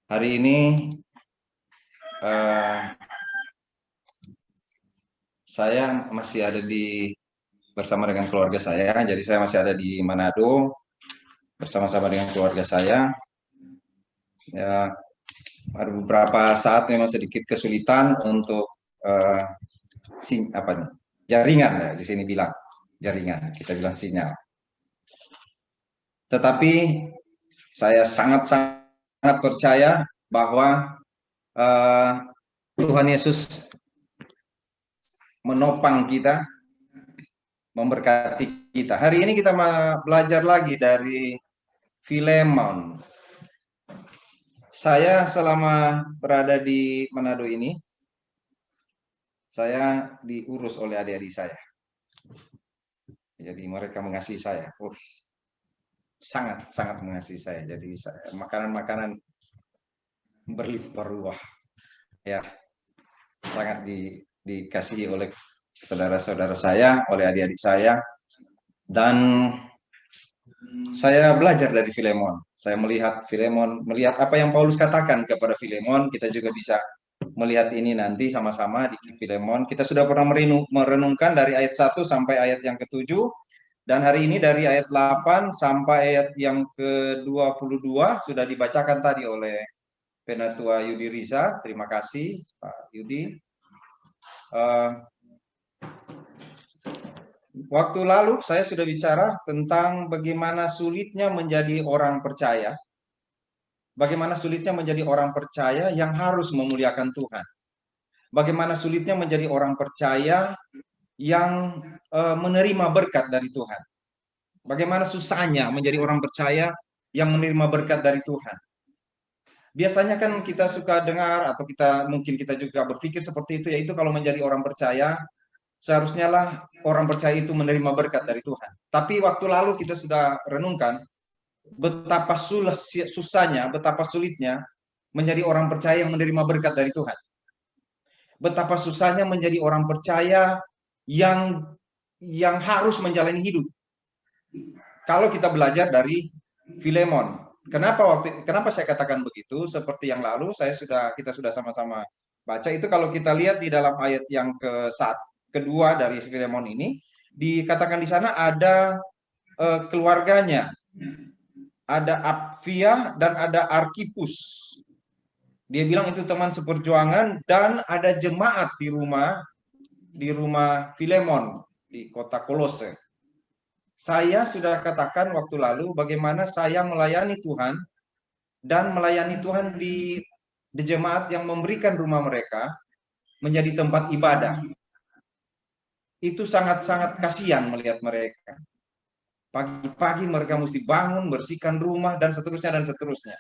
Hari ini saya masih ada bersama dengan keluarga saya. Jadi saya masih ada di Manado bersama-sama dengan keluarga saya. Ya, ada beberapa saat memang sedikit kesulitan untuk jaringan ya di sini bilang jaringan, kita bilang sinyal. Tetapi saya sangat percaya bahwa uh, Tuhan Yesus menopang kita, memberkati kita. Hari ini kita belajar lagi dari Filemon. Saya selama berada di Manado ini, saya diurus oleh adik-adik saya. Jadi mereka mengasihi saya. Sangat mengasihi saya. Jadi makanan-makanan berlimpah ruah. Ya, sangat dikasihi oleh saudara-saudara saya, oleh adik-adik saya. Dan saya belajar dari Filemon. Saya melihat Filemon, melihat apa yang Paulus katakan kepada Filemon, kita juga bisa melihat ini nanti sama-sama di Filemon. Kita sudah pernah merenungkan dari ayat 1 sampai ayat yang ke-7, dan hari ini dari ayat 8 sampai ayat yang ke-22 sudah dibacakan tadi oleh Penatua Yudi Riza. Terima kasih Pak Yudi. Waktu lalu saya sudah bicara tentang bagaimana sulitnya menjadi orang percaya. Bagaimana sulitnya menjadi orang percaya yang harus memuliakan Tuhan. Bagaimana sulitnya menjadi orang percaya yang menerima berkat dari Tuhan. Bagaimana susahnya menjadi orang percaya yang menerima berkat dari Tuhan. Biasanya kan kita suka dengar atau mungkin kita juga berpikir seperti itu, yaitu kalau menjadi orang percaya seharusnya lah orang percaya itu menerima berkat dari Tuhan. Tapi waktu lalu kita sudah renungkan betapa susahnya, betapa sulitnya menjadi orang percaya yang menerima berkat dari Tuhan. Betapa susahnya menjadi orang percaya yang harus menjalani hidup. Kalau kita belajar dari Filemon. Kenapa saya katakan begitu? Seperti yang lalu kita sudah sama-sama baca itu, kalau kita lihat di dalam ayat yang kedua dari Filemon ini, dikatakan di sana ada keluarganya, ada Apfia dan ada Arkipus. Dia bilang itu teman seperjuangan, dan ada jemaat di rumah Filemon di kota Kolose. Saya sudah katakan waktu lalu bagaimana saya melayani Tuhan dan melayani Tuhan di jemaat yang memberikan rumah mereka menjadi tempat ibadah. Itu sangat-sangat kasihan melihat mereka. Pagi-pagi mereka mesti bangun, bersihkan rumah, dan seterusnya, dan seterusnya.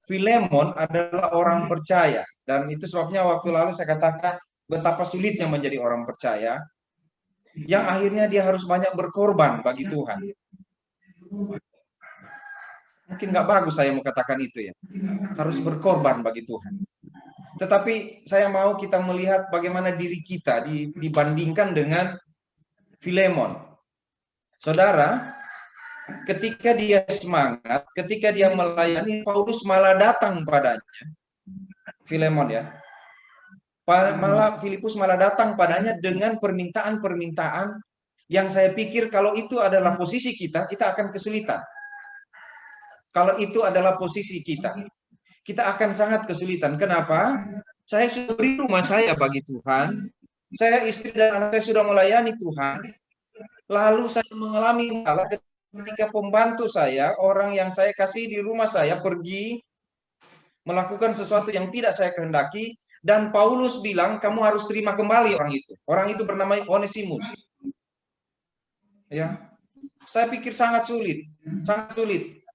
Filemon adalah orang percaya, dan itu sebabnya waktu lalu saya katakan betapa sulitnya menjadi orang percaya, yang akhirnya dia harus banyak berkorban bagi Tuhan. Mungkin nggak bagus saya mau katakan itu ya, harus berkorban bagi Tuhan. Tetapi saya mau kita melihat bagaimana diri kita dibandingkan dengan Filemon. Saudara, ketika dia semangat, ketika dia melayani, Paulus malah datang padanya. Filemon ya. Malah Filipus malah datang padanya dengan permintaan-permintaan yang saya pikir kalau itu adalah posisi kita akan kesulitan. Kalau itu adalah posisi kita akan sangat kesulitan. Kenapa? Saya sudah beri rumah saya bagi Tuhan, saya istri dan anak saya sudah melayani Tuhan, lalu saya mengalami masalah ketika pembantu saya, orang yang saya kasih di rumah saya, pergi melakukan sesuatu yang tidak saya kehendaki, dan Paulus bilang kamu harus terima kembali orang itu. Orang itu bernama Onesimus. Ya, saya pikir sangat sulit, sangat sulit.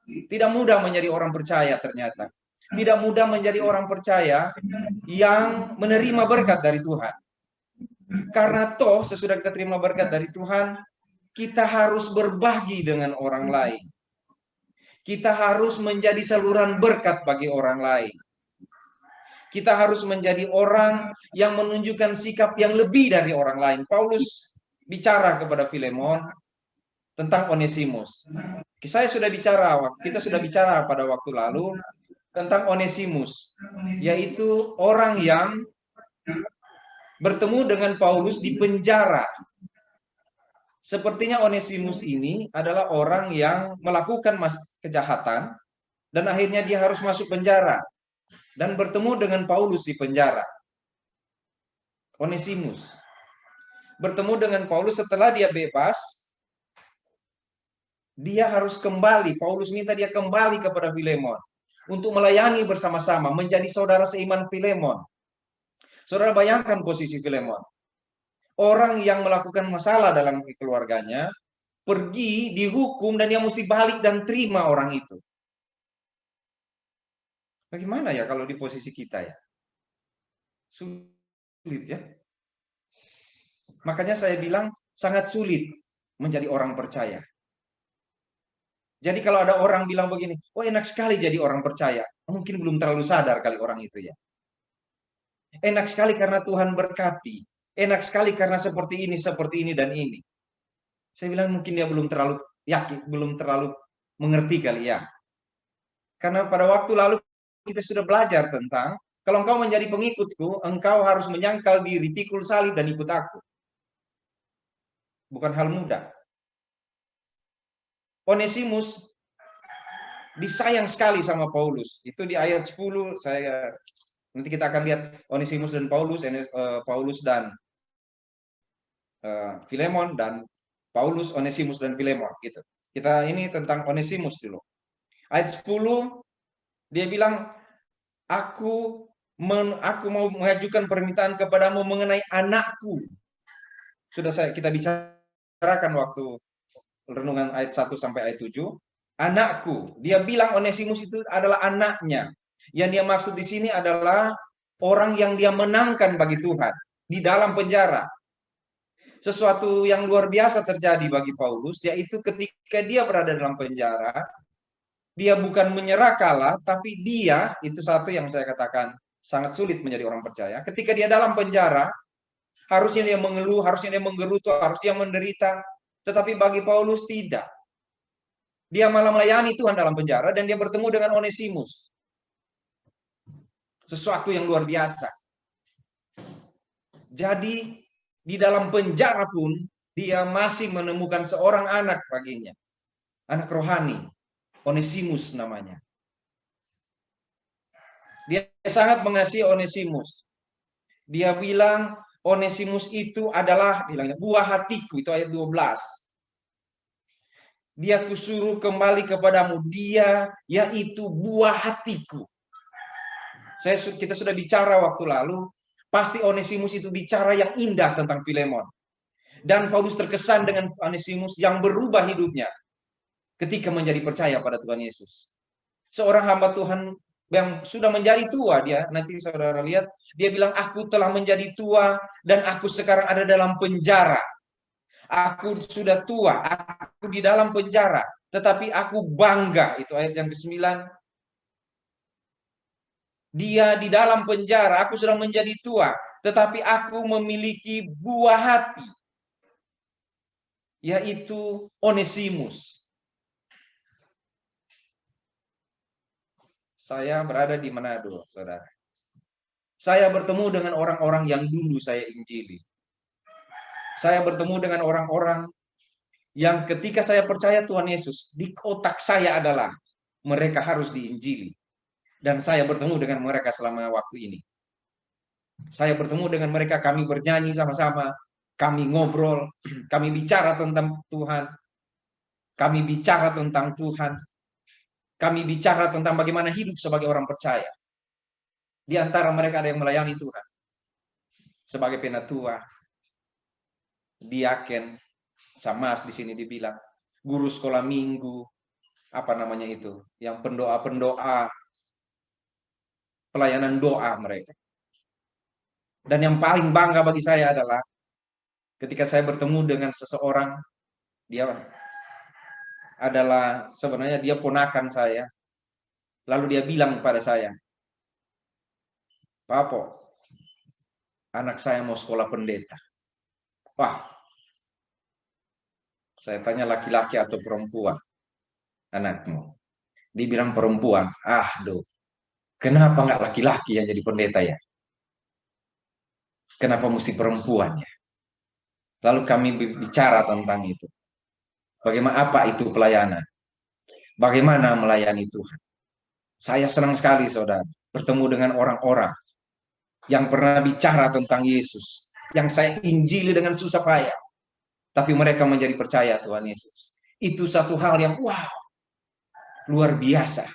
Tidak mudah menjadi orang percaya ternyata. Tidak mudah menjadi orang percaya yang menerima berkat dari Tuhan. Karena toh sesudah kita terima berkat dari Tuhan, kita harus berbagi dengan orang lain. Kita harus menjadi saluran berkat bagi orang lain. Kita harus menjadi orang yang menunjukkan sikap yang lebih dari orang lain. Paulus bicara kepada Filemon tentang Onesimus. Kita sudah bicara pada waktu lalu tentang Onesimus, yaitu orang yang bertemu dengan Paulus di penjara. Sepertinya Onesimus ini adalah orang yang melakukan kejahatan dan akhirnya dia harus masuk penjara dan bertemu dengan Paulus di penjara. Onesimus bertemu dengan Paulus setelah dia bebas, dia harus kembali. Paulus minta dia kembali kepada Filemon untuk melayani bersama-sama, menjadi saudara seiman Filemon. Saudara bayangkan posisi Filemon. Orang yang melakukan masalah dalam keluarganya, pergi, dihukum, dan dia mesti balik dan terima orang itu. Bagaimana ya kalau di posisi kita ya? Sulit ya. Makanya saya bilang sangat sulit menjadi orang percaya. Jadi kalau ada orang bilang begini, oh enak sekali jadi orang percaya. Mungkin belum terlalu sadar kali orang itu ya. Enak sekali karena Tuhan berkati. Enak sekali karena seperti ini, dan ini. Saya bilang mungkin dia belum terlalu yakin, belum terlalu mengerti kali ya. Karena pada waktu lalu kita sudah belajar tentang, kalau engkau menjadi pengikutku, engkau harus menyangkal diri, pikul salib, dan ikut aku. Bukan hal mudah. Onesimus disayang sekali sama Paulus. Itu di ayat 10, nanti kita akan lihat Onesimus dan Paulus, Paulus dan Filemon, dan Paulus, Onesimus, dan Filemon gitu. Kita ini tentang Onesimus dulu. Ayat 10 dia bilang, aku mau mengajukan permintaan kepadamu mengenai anakku. Sudah kita bicarakan waktu renungan ayat 1 sampai ayat 7. Anakku. Dia bilang Onesimus itu adalah anaknya. Yang dia maksud di sini adalah orang yang dia menangkan bagi Tuhan di dalam penjara. Sesuatu yang luar biasa terjadi bagi Paulus, yaitu ketika dia berada dalam penjara, dia bukan menyerah kalah, tapi dia, itu satu yang saya katakan sangat sulit menjadi orang percaya. Ketika dia dalam penjara, harusnya dia mengeluh, harusnya dia menggerutu, harusnya dia menderita. Tetapi bagi Paulus tidak. Dia malah melayani Tuhan dalam penjara dan dia bertemu dengan Onesimus. Sesuatu yang luar biasa. Jadi di dalam penjara pun dia masih menemukan seorang anak baginya. Anak rohani. Onesimus namanya. Dia sangat mengasihi Onesimus. Dia bilang Onesimus itu adalah buah hatiku, itu ayat 12. Dia kusuruh kembali kepadamu, dia yaitu buah hatiku. Kita sudah bicara waktu lalu, pasti Onesimus itu bicara yang indah tentang Filemon. Dan Paulus terkesan dengan Onesimus yang berubah hidupnya ketika menjadi percaya pada Tuhan Yesus. Seorang hamba Tuhan yang sudah menjadi tua, dia nanti saudara lihat, dia bilang, aku telah menjadi tua dan aku sekarang ada dalam penjara. Aku sudah tua, aku di dalam penjara, tetapi aku bangga. Itu ayat yang ke-9. Dia di dalam penjara, aku sudah menjadi tua, tetapi aku memiliki buah hati, yaitu Onesimus. Saya berada di Manado, saudara. Saya bertemu dengan orang-orang yang dulu saya injili. Saya bertemu dengan orang-orang yang ketika saya percaya Tuhan Yesus, di otak saya adalah mereka harus diinjili. Dan saya bertemu dengan mereka selama waktu ini. Saya bertemu dengan mereka, kami bernyanyi sama-sama, kami ngobrol, kami bicara tentang Tuhan. Kami bicara tentang Tuhan. Kami bicara tentang bagaimana hidup sebagai orang percaya. Di antara mereka ada yang melayani Tuhan. Sebagai penatua, diaken, Samas di sini dibilang, guru sekolah minggu, apa namanya itu, yang pendoa-pendoa, pelayanan doa mereka. Dan yang paling bangga bagi saya adalah ketika saya bertemu dengan seseorang, dia adalah sebenarnya dia ponakan saya. Lalu dia bilang kepada saya, Papo, anak saya mau sekolah pendeta. Wah, saya tanya laki-laki atau perempuan anakmu. Dibilang perempuan. Aduh, Kenapa nggak laki-laki yang jadi pendeta ya? Kenapa mesti perempuan ya? Lalu kami bicara tentang itu. Bagaimana apa itu pelayanan? Bagaimana melayani Tuhan? Saya senang sekali, saudara, bertemu dengan orang-orang yang pernah bicara tentang Yesus, yang saya injili dengan susah payah, tapi mereka menjadi percaya Tuhan Yesus. Itu satu hal yang wow, luar biasa.